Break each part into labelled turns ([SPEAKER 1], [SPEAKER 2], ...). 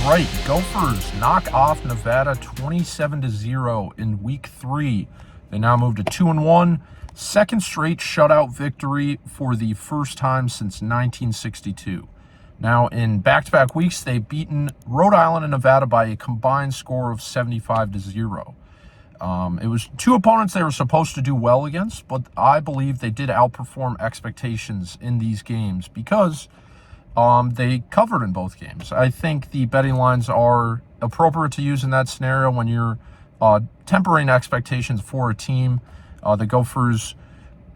[SPEAKER 1] right, Gophers knock off Nevada 27-0 in Week 3. They now move to 2-1, second straight shutout victory for the first time since 1962. Now, in back-to-back weeks, they've beaten Rhode Island and Nevada by a combined score of 75-0. It was two opponents they were supposed to do well against, but I believe they did outperform expectations in these games because they covered in both games. I think the betting lines are appropriate to use in that scenario when you're tempering expectations for a team. The Gophers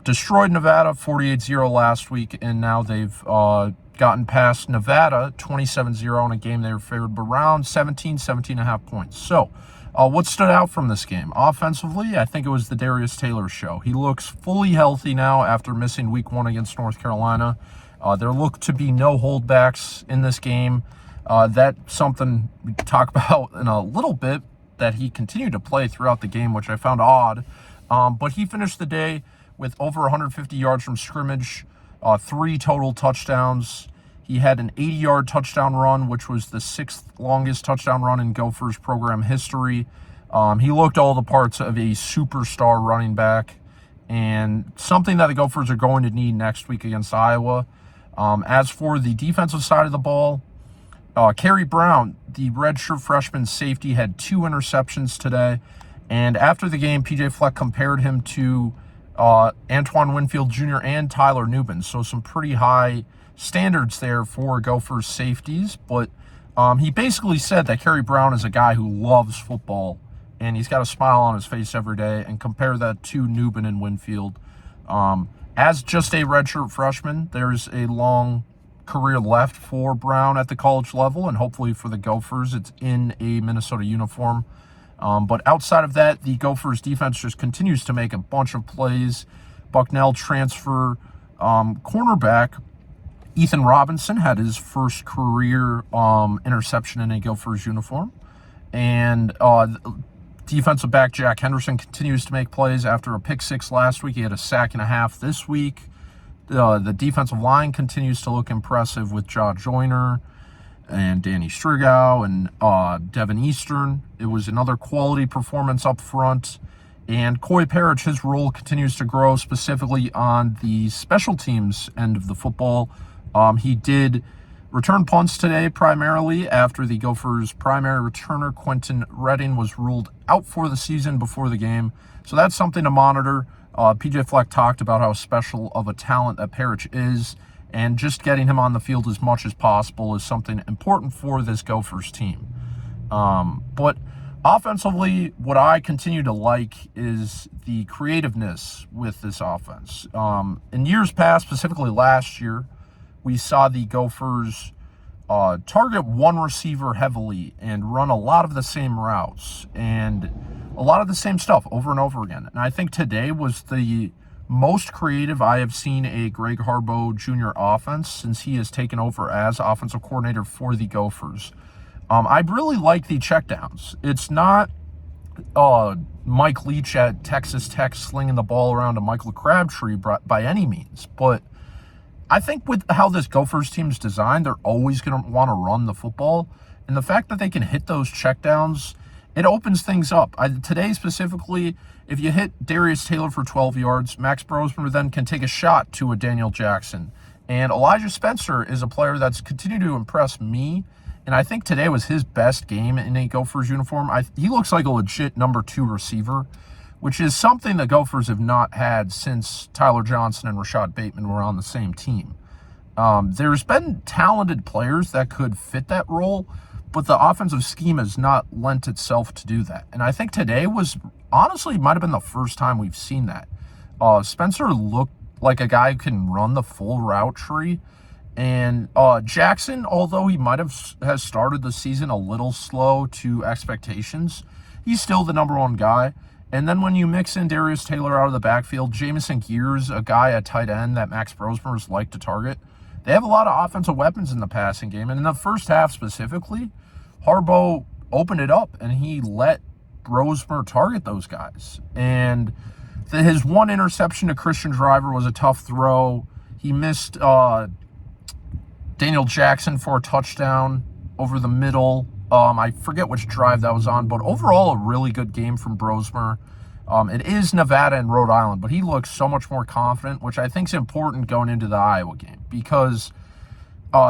[SPEAKER 1] destroyed Nevada 48-0 last week, and now they've gotten past Nevada 27-0 in a game they were favored by around 17.5 points. So, what stood out from this game? Offensively, I think it was the Darius Taylor show. He looks fully healthy now after missing Week 1 against North Carolina. There look to be no holdbacks in this game. That's something we can talk about in a little bit, that he continued to play throughout the game, which I found odd. But he finished the day with over 150 yards from scrimmage, 3 total touchdowns. He had an 80-yard touchdown run, which was the 6th longest touchdown run in Gophers program history. He looked all the parts of a superstar running back, and something that the Gophers are going to need next week against Iowa. As for the defensive side of the ball, Kerry Brown, the redshirt freshman safety, had 2 interceptions today. And after the game, PJ Fleck compared him to Antoine Winfield Jr. and Tyler Nubin. So some pretty high standards there for Gophers safeties. But he basically said that Kerry Brown is a guy who loves football, and he's got a smile on his face every day, and compare that to Nubin and Winfield. As just a redshirt freshman, there's a long career left for Brown at the college level, and hopefully for the Gophers, it's in a Minnesota uniform. But outside of that, the Gophers defense just continues to make a bunch of plays. Bucknell transfer cornerback Ethan Robinson had his first career interception in a Gophers uniform. And defensive back Jack Henderson continues to make plays after a pick-6 last week. He had a sack and a half this week. The defensive line continues to look impressive with Jaw Joyner and Danny Strigow and Devin Eastern. It was another quality performance up front. And Coy Parrish, his role continues to grow, specifically on the special teams end of the football. He did return punts today primarily after the Gophers' primary returner, Quentin Redding, was ruled out for the season before the game. So that's something to monitor. PJ Fleck talked about how special of a talent that Parrish is, and just getting him on the field as much as possible is something important for this Gophers team. But offensively, what I continue to like is the creativeness with this offense. In years past, specifically last year, we saw the Gophers target one receiver heavily and run a lot of the same routes and a lot of the same stuff over and over again. And I think today was the most creative I have seen a Greg Harbaugh Jr. offense since he has taken over as offensive coordinator for the Gophers. I really like the checkdowns. It's not Mike Leach at Texas Tech slinging the ball around to Michael Crabtree by any means, but I think with how this Gophers team is designed, they're always going to want to run the football. And the fact that they can hit those checkdowns, it opens things up. Today specifically, if you hit Darius Taylor for 12 yards, Max Brosmer then can take a shot to a Daniel Jackson. And Elijah Spencer is a player that's continued to impress me. And I think today was his best game in a Gophers uniform. He looks like a legit number 2 receiver, which is something the Gophers have not had since Tyler Johnson and Rashad Bateman were on the same team. There's been talented players that could fit that role, but the offensive scheme has not lent itself to do that. And I think today was, honestly, might have been the first time we've seen that. Spencer looked like a guy who can run the full route tree. And Jackson, although he has started the season a little slow to expectations, he's still the number 1 guy. And then when you mix in Darius Taylor out of the backfield, Jamison Gears, a guy at tight end that Max Brosmer's like to target, they have a lot of offensive weapons in the passing game. And in the first half specifically, Harbaugh opened it up, and he let Brosmer target those guys. And his one interception to Christian Driver was a tough throw. He missed Daniel Jackson for a touchdown over the middle. I forget which drive that was on, but overall a really good game from Brosmer. It is Nevada and Rhode Island, but he looks so much more confident, which I think is important going into the Iowa game, because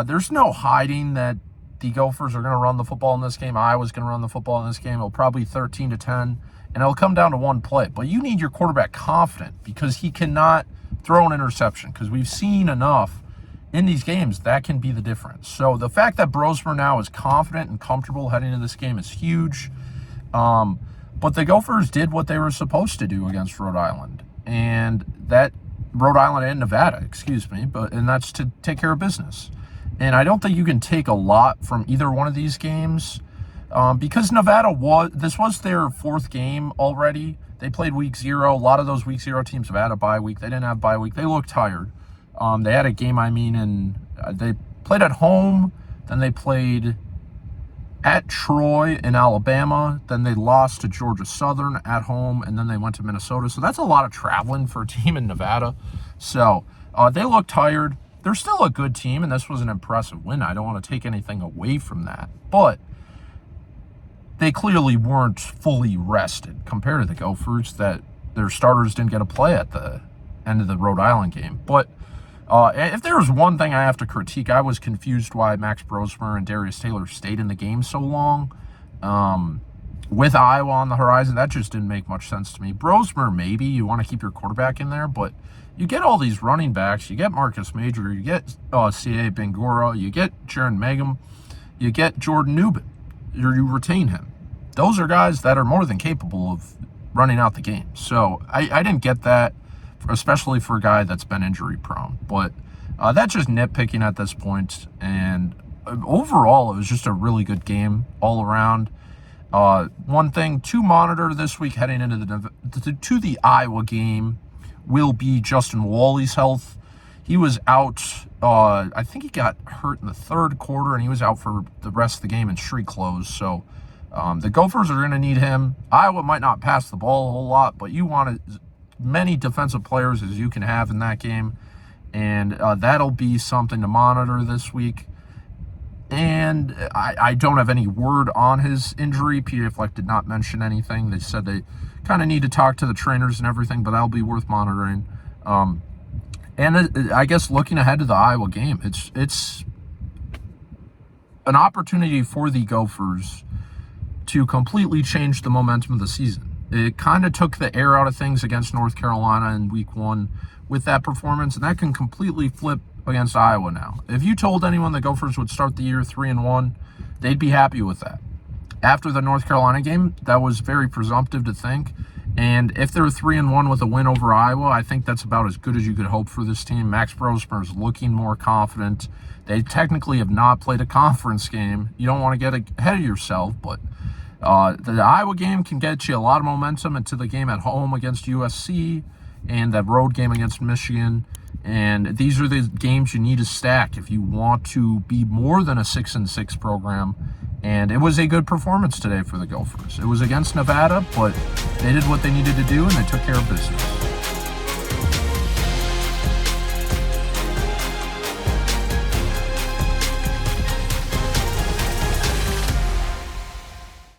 [SPEAKER 1] there's no hiding that the Gophers are going to run the football in this game. Iowa's going to run the football in this game. It'll probably 13-10, and it'll come down to one play. But you need your quarterback confident, because he cannot throw an interception, because we've seen enough in these games that can be the difference. So the fact that Brosmer now is confident and comfortable heading into this game is huge. But the Gophers did what they were supposed to do against Rhode Island, and that Rhode Island and Nevada, and that's to take care of business. And I don't think you can take a lot from either one of these games, because this was their fourth game already. They played week 0. A lot of those week 0 teams have had a bye week. They didn't have bye week. They looked tired. They had a game, and they played at home, then they played at Troy in Alabama, then they lost to Georgia Southern at home, and then they went to Minnesota. So that's a lot of traveling for a team in Nevada. So they look tired. They're still a good team, and this was an impressive win. I don't want to take anything away from that. But they clearly weren't fully rested compared to the Gophers, that their starters didn't get a play at the end of the Rhode Island game. But if there was one thing I have to critique, I was confused why Max Brosmer and Darius Taylor stayed in the game so long. With Iowa on the horizon, that just didn't make much sense to me. Brosmer, maybe you want to keep your quarterback in there, but you get all these running backs. You get Marcus Major, you get C.A. Bangura, you get Jaron Mangum, you get Jordan Newman, or you retain him. Those are guys that are more than capable of running out the game. So I didn't get that, especially for a guy that's been injury prone. But that's just nitpicking at this point. And overall, it was just a really good game all around. One thing to monitor this week heading into the Iowa game will be Justin Wally's health. He was out, I think he got hurt in the third quarter, and he was out for the rest of the game in street clothes. So the Gophers are going to need him. Iowa might not pass the ball a whole lot, but you want as many defensive players as you can have in that game, and that'll be something to monitor this week. And I don't have any word on his injury. PJ Fleck did not mention anything. They said they kind of need to talk to the trainers and everything, but that'll be worth monitoring. And I guess looking ahead to the Iowa game, it's an opportunity for the Gophers to completely change the momentum of the season. It kind of took the air out of things against North Carolina in week 1 with that performance, and that can completely flip against Iowa now. If you told anyone the Gophers would start the year 3-1, they'd be happy with that. After the North Carolina game, that was very presumptive to think. And if they're 3-1 with a win over Iowa, I think that's about as good as you could hope for this team. Max Brosmer is looking more confident. They technically have not played a conference game. You don't want to get ahead of yourself, but the Iowa game can get you a lot of momentum into the game at home against USC and that road game against Michigan. And these are the games you need to stack if you want to be more than a 6-6 program. And it was a good performance today for the Gophers. It was against Nevada, but they did what they needed to do, and they took care of business.